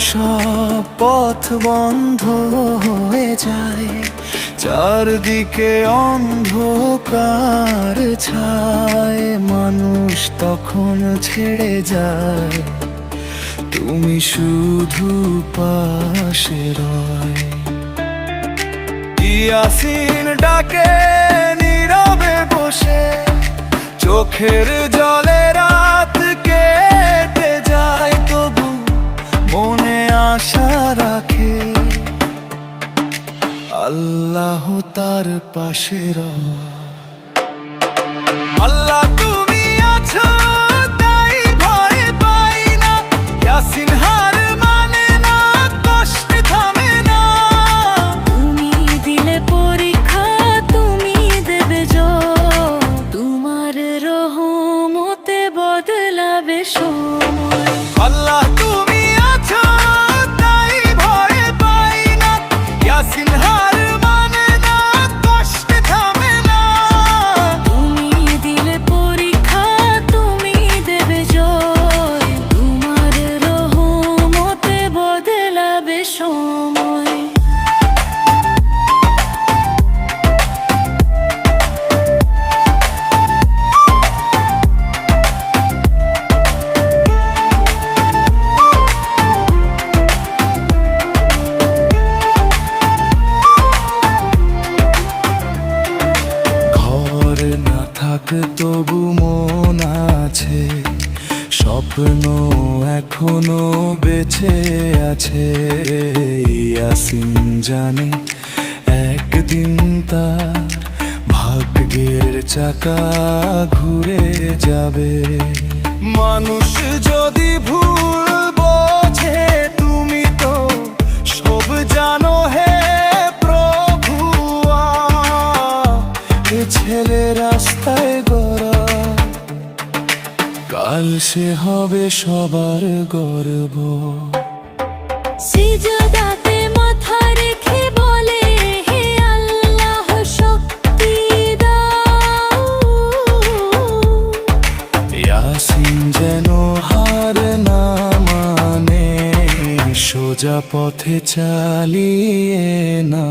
সব পথ বন্ধ হয়ে যায়, চারদিকে অন্ধকার ছায়, মানুষ তখন ছেড়ে যায়, তুমি শুধু পাশে রয়। ইয়াসিন ডাকে নীরবে বসে, চোখের জলে রাত কেটে যায়, তবু মনে আশা রাখে, আল্লাহ তার পাশে রয়। আল্লাহ তুমি আছো তাই ভয় পাই না, ইয়াসিন হার মানে না, কষ্ট থামে না। তুমি দিলে পরীক্ষা, তুমি দেবে জয়, তোমার রহমতে বদলাবে সময়। আল্লাহ তুমি আছো তাই ভয় পাই না, ইয়াসিন হার মানে না, কষ্ট থামে না। তুমি দিলে পরীক্ষা, তুমি দেবে জয়, তোমার রহমতে বদলাবে সময়। ঘর না থাকে তবু মন আছে, স্বপ্ন এখনো বেঁচে আছে। ইয়াসিন জানে একদিন তার ভাগ্যের চাকা ঘুরে যাবে। মানুষ যদি ভুল বোঝে, তুমি তো সব জানো হে প্রভু। এ ছেলে রাস্তায় গড়া, কাল সে হবে সবার গর্ব। সিজদাতে মাথা রেখে বলে, হে আল্লাহ শক্তি দাও। ইয়াসিন যেন হার না মানে, সোজা পথে চালিয়ে না।